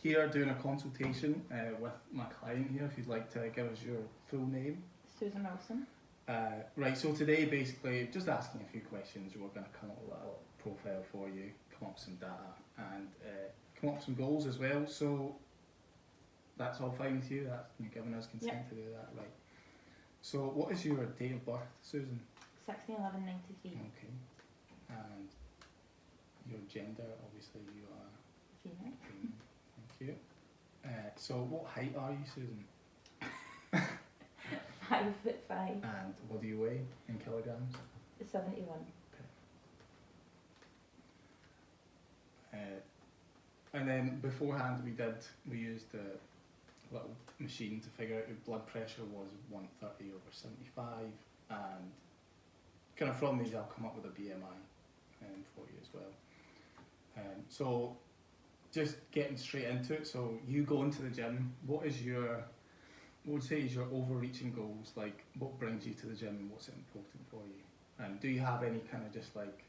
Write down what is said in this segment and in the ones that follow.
Here doing a consultation with my client here, if you'd like to give us your full name. Susan Wilson. Right, so today basically just asking a few questions. We're going to come up with a little profile for you, come up with some data and come up with some goals as well. So that's all fine with you? You're giving us consent Yep. to do that, right? So what is your date of birth, Susan? 16/11/93. Okay. And your gender, obviously you are Female. female. Thank you. So what height are you, Susan? 5'5". And what do you weigh in kilograms? 71. And then beforehand we used a little machine to figure out your blood pressure was 130/75, and kind of from these I'll come up with a BMI for you as well. So just getting straight into it, so you go into the gym, what would you say is your overreaching goals? Like what brings you to the gym and what's important for you? And do you have any kind of just like,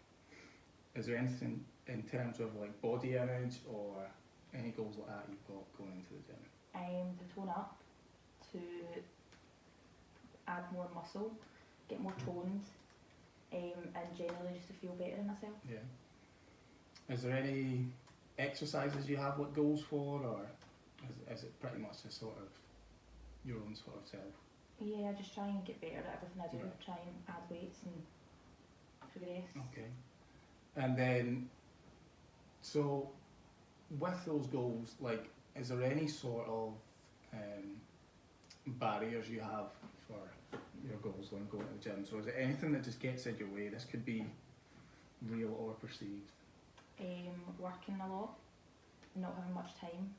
is there anything in terms of like body image or any goals like that you've got going into the gym? To tone up, to add more muscle, get more toned, and generally just to feel better in myself. Yeah. Is there any exercises you have what goals for, or is it pretty much just sort of your own sort of self? Yeah, I just try and get better at everything I do. Right. Try and add weights and progress. Okay. And then, so with those goals, like, is there any sort of barriers you have for your goals when going to the gym? So is there anything that just gets in your way? This could be real or perceived. Working a lot, not having much time.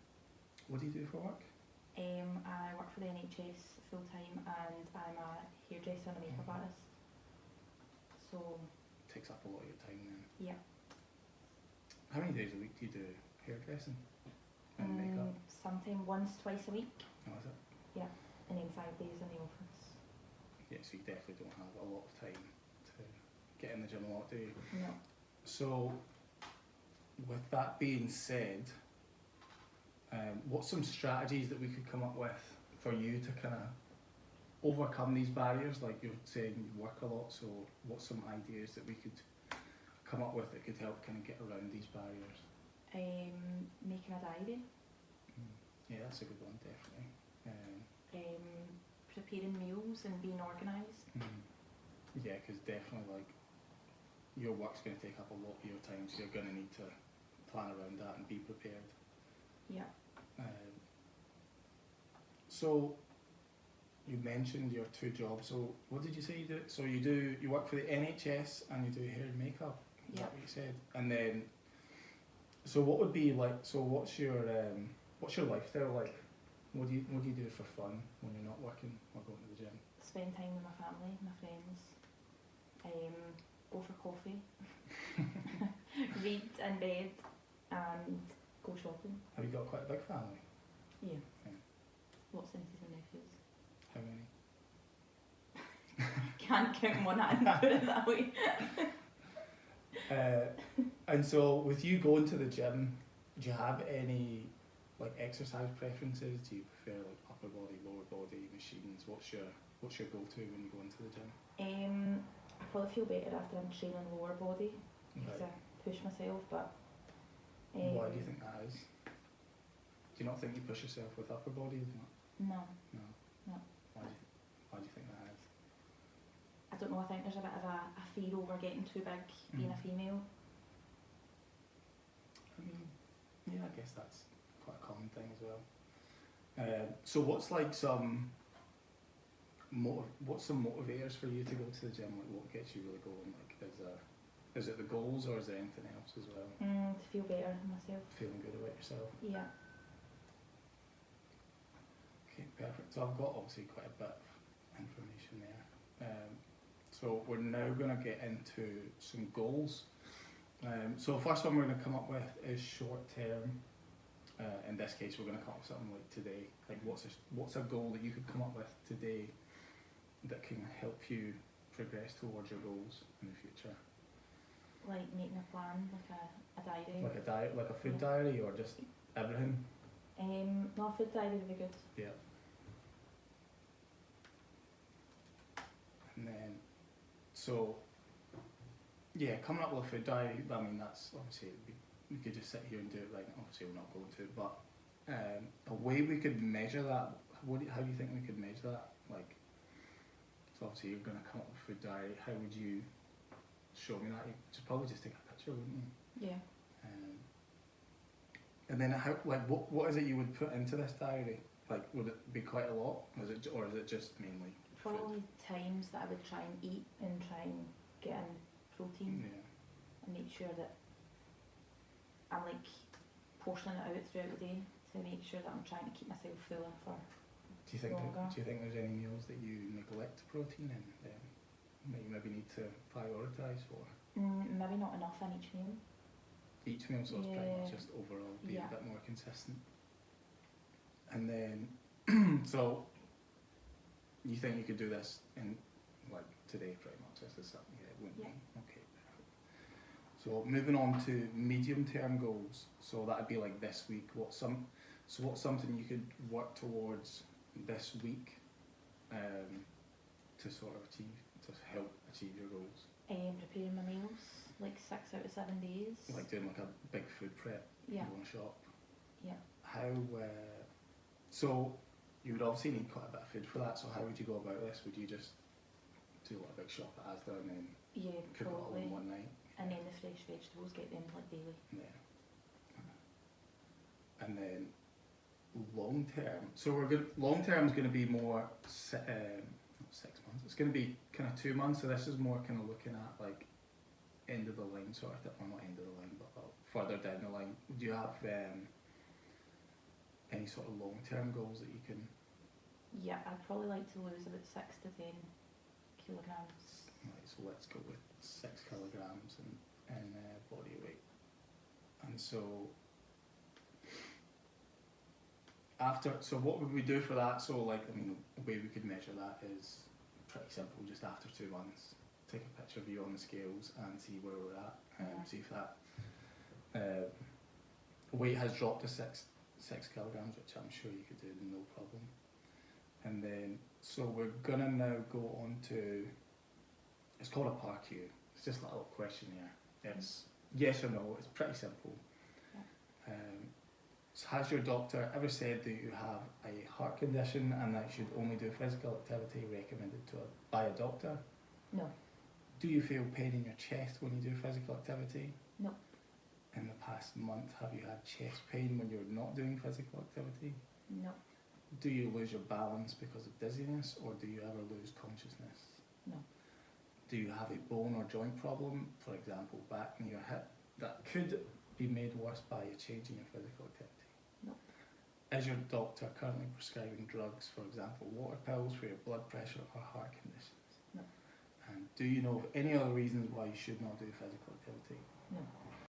What do you do for work? I work for the NHS full time and I'm a hairdresser and a makeup artist. So Takes up a lot of your time then. yeah. How many days a week do you do hairdressing and makeup? Sometime once, twice a week, Oh, is it? and then 5 days in the office. Yeah, so you definitely don't have a lot of time to get in the gym a lot, do you? No. So, with that being said, what's some strategies that we could come up with for you to kind of overcome these barriers? Like you're saying you work a lot, so what's some ideas that we could come up with that could help kind of get around these barriers? Making a diary, Yeah, that's a good one, definitely. preparing meals and being organised. Yeah, because definitely like your work's going to take up a lot of your time, so you're going to need to plan around that and be prepared. Yeah. So you mentioned your two jobs. So what did you say you do? So you work for the NHS and you do hair and makeup. Is Yeah. that what you said? And then, so what would be like? So what's your lifestyle like? What do you do for fun when you're not working or going to the gym? Spend time with my family, my friends. Go for coffee. Read in bed and go shopping. Have you got quite a big family? Yeah. Yeah. Lots of nieces and nephews. How many? Can't count one hand, put it that way. And so with you going to the gym, do you have any like exercise preferences? Do you prefer like upper body, lower body, machines? What's your go-to when you go into the gym? I probably feel better after I'm training lower body because Right. I push myself, but Why do you think that is? Do you not think you push yourself with upper body? no, No. No. Why do you think that is? I don't know. I think there's a bit of a fear over getting too big being a female. I mean, yeah, I guess that's quite a common thing as well. So what's like some motivators for you to go to the gym? Like what gets you really going? Like is it the goals or is there anything else as well? To feel better in myself. Feeling good about yourself? Yeah. Okay, perfect. So I've got obviously quite a bit of information there. So we're now going to get into some goals. So first one we're going to come up with is short term. In this case, we're going to come up with something like today. Like what's a goal that you could come up with today that can help you progress towards your goals in the future? Like making a plan, like a diary. Like a diet, like a food diary, or just Everything? No, food diary would be good. Yeah. And then, so, yeah, coming up with a food diary, I mean, that's obviously, we could just sit here and do it right now. Obviously, we're not going to, but a way we could measure that, how do you think we could measure that? Like, so obviously, you're going to come up with a food diary. How would you show me that? You'd probably just take a picture, wouldn't you? Yeah. And then, how, like, what is it you would put into this diary? Like, would it be quite a lot, or is it just mainly food? Probably times that I would try and eat and try and get in protein Yeah. and make sure that I'm like portioning it out throughout the day to make sure that I'm trying to keep myself full for. Do you think longer. do you think there's any meals that you neglect protein in that you maybe need to prioritise for? Maybe not enough in each meal. Each meal, so it's pretty Yeah. much just overall being Yeah. a bit more consistent. And then, so you think you could do this in like today, pretty much? This is something, yeah, it wouldn't Yeah. be. Okay, perfect. So moving on to medium-term goals. So that'd be like this week. What's something you could work towards this week, to sort of help achieve your goals? Preparing my meals like 6 out of 7 days. Like doing like a big food prep. Yeah. You want to shop. Yeah. How? So you would obviously need quite a bit of food for that. So how would you go about this? Would you just do like a big shop at Asda and then Yeah, cook it all probably. in one night? And then the fresh vegetables, get them like daily. Yeah. And then long term. So we're good. Long term is going to be more not 6 months. It's going to be kind of 2 months. So this is more kind of looking at like end of the line sort of thing. Well, not end of the line, but further down the line. Do you have any sort of long term goals that you can? Yeah, I'd probably like to lose about 6 to 10 kilograms. Right, so let's go with 6 kilograms in body weight. And so so what would we do for that? So like, I mean, the way we could measure that is pretty simple. Just after 2 months, take a picture of you on the scales and see where we're at, and Yeah. see if that weight has dropped to 6 kilograms, which I'm sure you could do no problem. And then, so we're gonna now go on to, it's called a PARQ. It's just like a little questionnaire. It's yes or no. It's pretty simple. Yeah. So has your doctor ever said that you have a heart condition and that you should only do physical activity recommended by a doctor? No. Do you feel pain in your chest when you do physical activity? No. In the past month, have you had chest pain when you're not doing physical activity? No. Do you lose your balance because of dizziness, or do you ever lose consciousness? No. Do you have a bone or joint problem, for example, back near your hip, that could be made worse by a change in your physical activity? No. Is your doctor currently prescribing drugs, for example, water pills for your blood pressure or heart conditions? No. And do you know of any other reasons why you should not do physical activity? No.